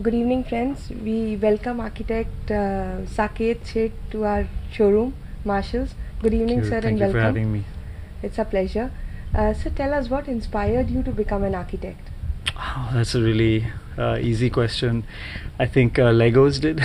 Good evening, friends. We welcome architect Saket Seth to our showroom, Marshalls. Good evening, sir, Thank and you welcome. for having me. It's a pleasure. So tell us what inspired you to become an architect? Oh, that's a really easy question. I think Legos did.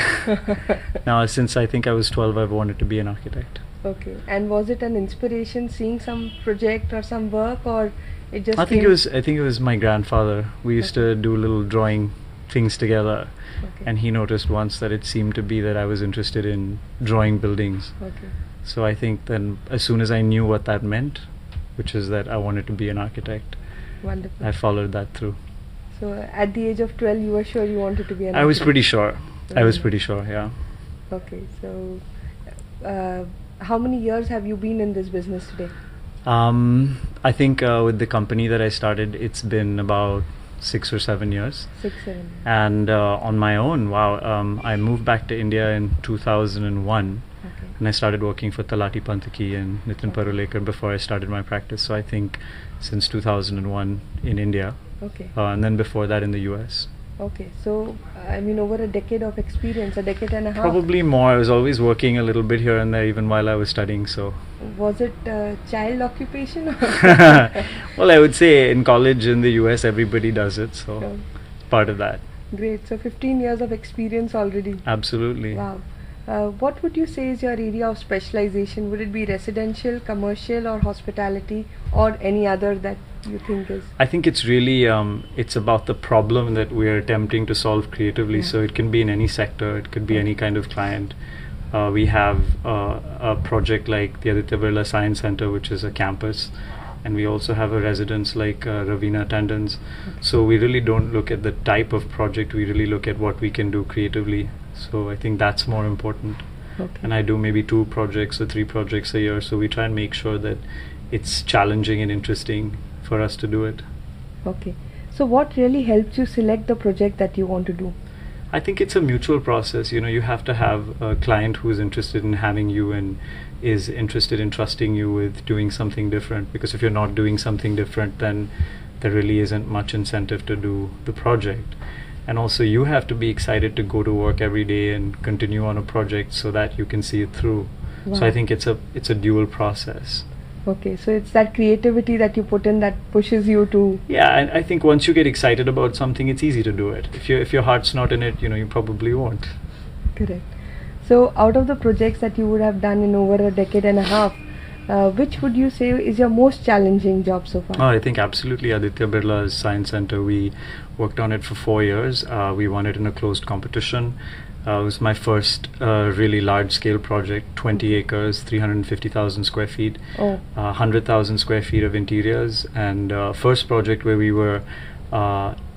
Now, since I think I was 12, I've wanted to be an architect. Okay. And was it an inspiration seeing some project or some work, or it just I think came? it was my grandfather. We used to do little drawing things together, Okay. and he noticed once that it seemed to be that I was interested in drawing buildings. Okay. So I think then, as soon as I knew what that meant, which is that I wanted to be an architect, Wonderful. I followed that through. So at the age of 12, you were sure you wanted to be an I was architect? pretty sure. I was Mhm. pretty sure, yeah. Okay. So how many years have you been in this business today? I think with the company that I started, it's been about 6 or 7 years. 6, 7. And on my own, wow, I moved back to India in 2001, Okay. and I started working for Talati Pantaki and Nitin Okay. Parulekar before I started my practice. So I think since 2001 in India, Okay. and then before that in the US. Okay. So I mean, over a decade of experience, a decade and a half. Probably more. I was always working a little bit here and there, even while I was studying. So, Was it child occupation? well, I would say in college in the US, everybody does it. So, Oh, part of that. great. So 15 years of experience already. Absolutely. Wow. What would you say is your area of specialization? Would it be residential, commercial, or hospitality, or any other that you think is? I think it's really it's about the problem that we are attempting to solve creatively. Yeah. So it can be in any sector, it could be any kind of client. We have a project like the Aditya Birla Science Center, which is a campus, and we also have a residence like Ravina Tandon's. So we really don't look at the type of project, we really look at what we can do creatively. So I think that's more important. Okay. And I do maybe 2 projects or 3 projects a year, so we try and make sure that it's challenging and interesting for us to do it. Okay. So what really helps you select the project that you want to do? I think it's a mutual process. You know, you have to have a client who's interested in having you and is interested in trusting you with doing something different, because if you're not doing something different, then there really isn't much incentive to do the project. And also you have to be excited to go to work every day and continue on a project so that you can see it through. So Wow. I think it's a dual process. Okay. So it's that creativity that you put in that pushes you to. Yeah, and I think once you get excited about something, it's easy to do it. If your heart's not in it, you probably won't. Correct. So out of the projects that you would have done in over a decade and a half, which would you say is your most challenging job so far? Oh, I think absolutely Aditya Birla's Science Center. We worked on it for 4 years. We won it in a closed competition. It was my first really large-scale project, 20 acres, 350,000 square feet, Oh, 100,000 square feet of interiors, and first project where we were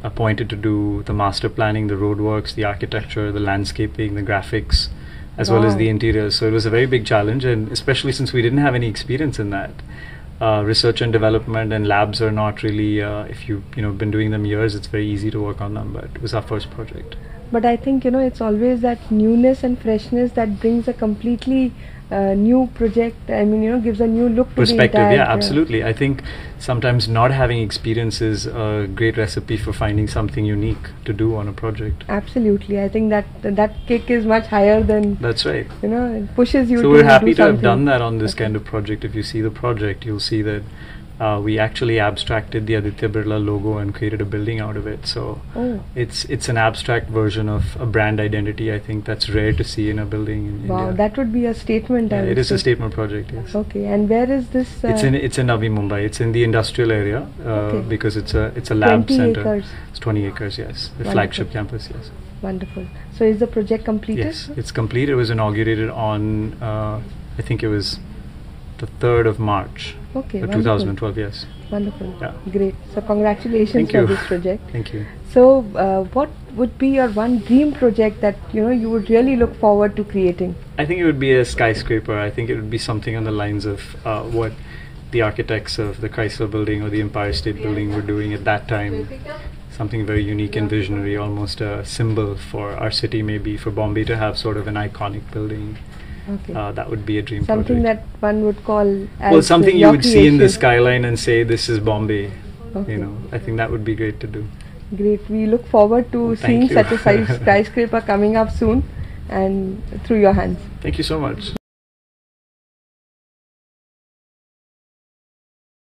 appointed to do the master planning, the roadworks, the architecture, the landscaping, the graphics, as well as Wow. the interiors. So it was a very big challenge, and especially since we didn't have any experience in that. Research and development and labs are not really, if you've been doing them years, it's very easy to work on them, but it was our first project. but I think it's always that newness and freshness that brings a completely new project. I mean, gives a new look to Perspective, the entire. yeah, absolutely. I think sometimes not having experience is a great recipe for finding something unique to do on a project. Absolutely. I think that kick is much higher than That's right. it pushes you So to we're happy do to have something. done that on this Okay. kind of project. If you see the project, you'll see that we actually abstracted the Aditya Birla logo and created a building out of it. So Oh, it's an abstract version of a brand identity. I think that's rare to see in a building in wow. India. That would be a statement. I Yeah, would it is a say. statement project, yes. Okay. And where is this? It's in Navi Mumbai. It's in the industrial area Okay. because it's a lab 20 center. acres. It's 20 acres, yes. The Wonderful. flagship campus, yes. Wonderful. So is the project completed? Yes, it's complete. It was inaugurated on I think it was the 3rd of March, Okay. 2012. Yes. Wonderful. Yeah. Great. So congratulations Thank for you. this project. Thank you. So what would be your one dream project that you would really look forward to creating? I think it would be a skyscraper. I think it would be something on the lines of what the architects of the Chrysler Building or the Empire State Building were doing at that time. Something very unique and visionary, almost a symbol for our city, maybe for Bombay to have sort of an iconic building. Okay. That would be a dream Something project. that one would call as Well, something you your would see in the creation. skyline and say, this is Bombay. Okay. I think that would be great to do. Great. We look forward to Thank seeing you. such a skyscraper coming up soon and through your hands. Thank you so much.